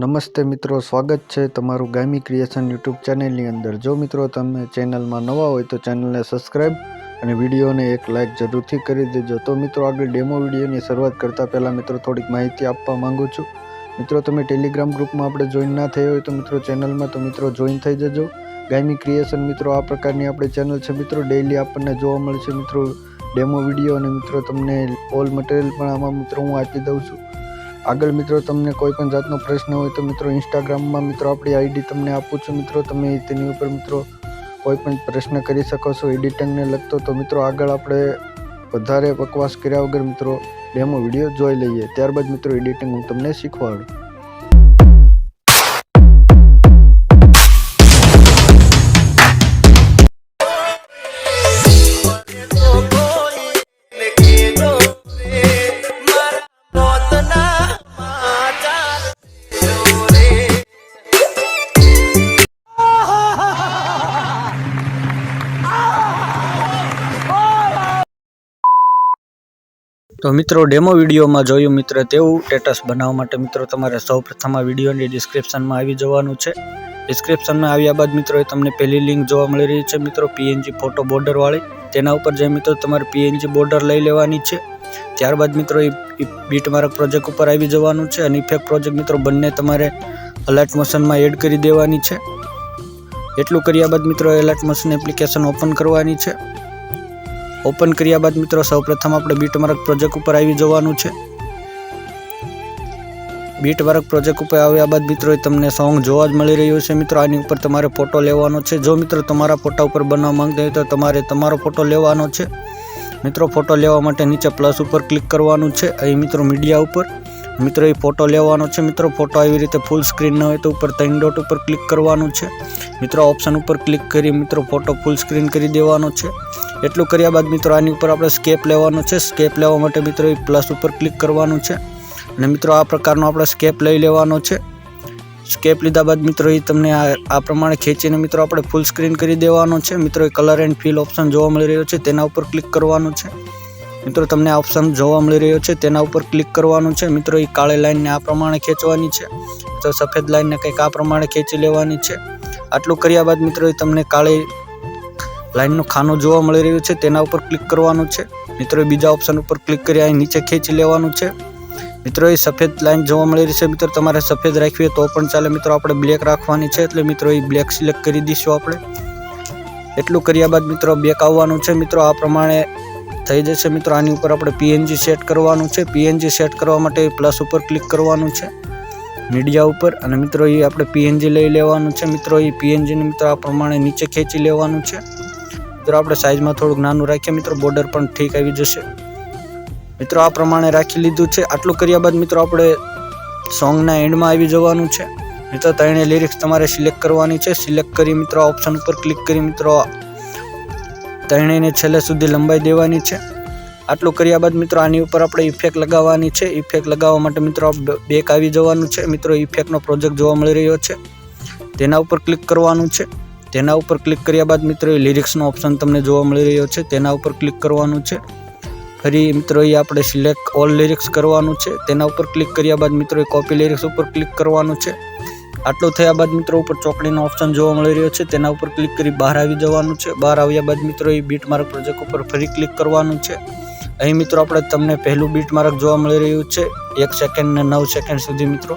નમસ્તે મિત્રો, સ્વાગત છે તમારું ગામી ક્રિએશન યુટ્યુબ ચેનલની અંદર। જો મિત્રો તમે ચેનલમાં નવા હોય તો ચેનલને સબસ્ક્રાઈબ અને વિડીયોને એક લાઇક જરૂરથી કરી દેજો। તો મિત્રો આગળ ડેમો વિડીયોની શરૂઆત કરતાં પહેલાં મિત્રો થોડીક માહિતી આપવા માંગુ છું। મિત્રો તમે ટેલિગ્રામ ગ્રુપમાં આપણે જોઈન ના થયા હોય તો મિત્રો ચેનલમાં તો મિત્રો જોઈન થઈ જજો। ગામી ક્રિએશન મિત્રો આ પ્રકારની આપણી ચેનલ છે મિત્રો, ડેઈલી આપણને જોવા મળશે મિત્રો ડેમો વિડીયો અને મિત્રો તમને ઓલ મટીરિયલ પણ આમાં મિત્રો હું આપી દઉં છું। આગળ મિત્રો તમને કોઈ પણ જાતનો પ્રશ્ન હોય તો મિત્રો ઇન્સ્ટાગ્રામમાં મિત્રો આપણી આઈડી તમને આપું છું મિત્રો, તમે તેની ઉપર મિત્રો કોઈ પણ પ્રશ્ન કરી શકો છો એડિટિંગને લગતો। તો મિત્રો આગળ આપણે વધારે બકવાસ કર્યા વગર મિત્રો ડેમો વિડીયો જોઈ લઈએ, ત્યારબાદ મિત્રો એડિટિંગ હું તમને શીખવાડું। તો મિત્રો ડેમો વિડીયોમાં જોયું મિત્ર તેવું સ્ટેટસ બનાવવા માટે મિત્રો તમારે સૌપ્રથમ આ વિડીયોની ડિસ્ક્રિપ્શનમાં આવી જવાનું છે। ડિસ્ક્રિપ્શનમાં આવ્યા બાદ મિત્રો તમને પહેલી લિંક જોવા મળી રહી છે મિત્રો PNG ફોટો બોર્ડરવાળી, તેના ઉપર જઈ મિત્રો તમારે PNG બોર્ડર લઈ લેવાની છે। ત્યારબાદ મિત્રો એ બીટમાર્ક પ્રોજેક્ટ ઉપર આવી જવાનું છે અને ઇફેક્ટ પ્રોજેક્ટ મિત્રો બંને તમારે અલર્ટ મોશનમાં એડ કરી દેવાની છે। એટલું કર્યા બાદ મિત્રો અલર્ટ મોશન એપ્લિકેશન ઓપન કરવાની છે। ઓપન કર્યા બાદ મિત્રો સૌપ્રથમ આપણે બીટમાર્ક પ્રોજેક્ટ ઉપર આવી જવાનું છે। બીટમાર્ક પ્રોજેક્ટ ઉપર આવ્યા બાદ મિત્રો તમને સોંગ જોવા જ મળી રહ્યું છે મિત્રો, આની ઉપર તમારે ફોટો લેવાનો છે। જો મિત્રો તમારા ફોટા ઉપર બનાવવા માંગતા હોય તો તમારે તમારો ફોટો લેવાનો છે મિત્રો। ફોટો લેવા માટે નીચે પ્લસ ઉપર ક્લિક કરવાનું છે, અહીં મિત્રો મીડિયા ઉપર મિત્રો એ ફોટો લેવાનો છે મિત્રો। ફોટો આવી રીતે ફૂલ સ્ક્રીન ન હોય તો ઉપર 3 ડોટ ઉપર ક્લિક કરવાનું છે મિત્રો, ઓપ્શન ઉપર ક્લિક કરી મિત્રો ફોટો ફૂલ સ્ક્રીન કરી દેવાનો છે। એટલું કર્યા બાદ મિત્રો આની ઉપર આપણે સ્કેપ લેવાનો છે। સ્કેપ લેવા માટે મિત્રો એ પ્લસ ઉપર ક્લિક કરવાનું છે અને મિત્રો આ પ્રકારનો આપણે સ્કેપ લઈ લેવાનો છે। સ્કેપ લીધા બાદ મિત્રો એ તમને આ પ્રમાણે ખેંચીને મિત્રો આપણે ફૂલ સ્ક્રીન કરી દેવાનો છે મિત્રો। એ કલર એન્ડ ફિલ ઓપ્શન જોવા મળી રહ્યો છે તેના ઉપર ક્લિક કરવાનું છે મિત્રો। તમને આ ઓપ્શન જોવા મળી રહ્યો છે તેના ઉપર ક્લિક કરવાનું છે મિત્રો। એ કાળી લાઈનને આ પ્રમાણે ખેંચવાની છે તો સફેદ લાઈનને કંઈક આ પ્રમાણે ખેંચી લેવાની છે। આટલું કર્યા બાદ મિત્રો એ તમને કાળી લાઈનનું ખાનું જોવા મળી રહ્યું છે તેના ઉપર ક્લિક કરવાનું છે મિત્રો। એ બીજા ઓપ્શન ઉપર ક્લિક કરી અહીં નીચે ખેંચી લેવાનું છે મિત્રો। એ સફેદ લાઈન જોવા મળી રહી છે મિત્રો, તમારે સફેદ રાખવી તો પણ ચાલે મિત્રો, આપણે બ્લેક રાખવાની છે એટલે મિત્રો એ બ્લેક સિલેક્ટ કરી દઈશું આપણે। એટલું કર્યા બાદ મિત્રો બેક આવવાનું છે મિત્રો, આ પ્રમાણે થઈ જશે મિત્રો। આની ઉપર આપણે PNG સેટ કરવાનું છે। PNG સેટ કરવા માટે પ્લસ ઉપર ક્લિક કરવાનું છે મીડિયા ઉપર અને મિત્રો એ આપણે PNG લઈ લેવાનું છે મિત્રો। એ PNG ને મિત્રો આ પ્રમાણે નીચે ખેંચી લેવાનું છે મિત્રો। આપણે સાઈઝમાં થોડુંક નાનું રાખીએ મિત્રો, બોર્ડર પણ ઠીક આવી જશે મિત્રો। આ પ્રમાણે રાખી લીધું છે। આટલું કર્યા બાદ મિત્રો આપણે સોંગના એન્ડમાં આવી જવાનું છે મિત્રો। ત્રણે લિરિક્સ તમારે સિલેક્ટ કરવાની છે। સિલેક્ટ કરી મિત્રો ઓપ્શન ઉપર ક્લિક કરી મિત્રો ત્રણેયને છેલ્લે સુધી લંબાઈ દેવાની છે। આટલું કર્યા બાદ મિત્રો આની ઉપર આપણે ઇફેક્ટ લગાવવાની છે। ઇફેક્ટ લગાવવા માટે મિત્રો બેક આવી જવાનું છે મિત્રો। ઇફેક્ટનો પ્રોજેક્ટ જોવા મળી રહ્યો છે તેના ઉપર ક્લિક કરવાનું છે। તેના ઉપર ક્લિક કર્યા બાદ મિત્રો એ લિરિક્સનો ઓપ્શન તમને જોવા મળી રહ્યો છે તેના ઉપર ક્લિક કરવાનું છે। ફરી મિત્રો એ આપણે સિલેક્ટ ઓલ લિરિક્સ કરવાનું છે, તેના ઉપર ક્લિક કર્યા બાદ મિત્રો એ કોપી લિરિક્સ ઉપર ક્લિક કરવાનું છે। આટલું થયા બાદ મિત્રો ઉપર ચોકડીનો ઓપ્શન જોવા મળી રહ્યો છે તેના ઉપર ક્લિક કરી બહાર આવી જવાનું છે। બહાર આવ્યા બાદ મિત્રો એ બીટમાર્ક પ્રોજેક્ટ ઉપર ફરી ક્લિક કરવાનું છે। અહીં મિત્રો આપણે તમને પહેલું બીટમાર્ક જોવા મળી રહ્યું છે 1 સેકન્ડ ને 9 સેકન્ડ સુધી મિત્રો,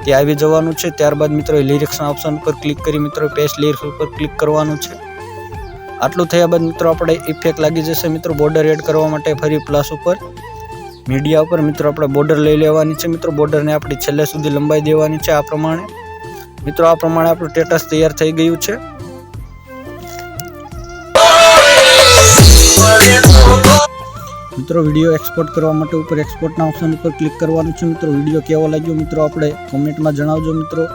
તે આવી જવાનું છે। ત્યારબાદ મિત્રો એ લિરિક્સના ઓપ્શન ઉપર ક્લિક કરી મિત્રો પેસ્ટ લિરિક્સ ઉપર ક્લિક કરવાનું છે। આટલું થયા બાદ મિત્રો આપણે ઇફેક્ટ લાગી જશે મિત્રો। બોર્ડર એડ કરવા માટે ફરી પ્લસ ઉપર મીડિયા ઉપર મિત્રો આપણે બોર્ડર લઈ લેવાની છે મિત્રો। બોર્ડરને આપણી છેલ્લે સુધી લંબાઈ દેવાની છે આ પ્રમાણે મિત્રો। આ પ્રમાણે આપણું સ્ટેટસ તૈયાર થઈ ગયું છે મિત્રો। વિડીયો એક્સપોર્ટ કરવા માટે ઉપર એક્સપોર્ટના ઓપ્શન ઉપર ક્લિક કરવાનું છે મિત્રો। વિડીયો કેવો લાગ્યો મિત્રો આપણે કોમેન્ટમાં જણાવજો મિત્રો।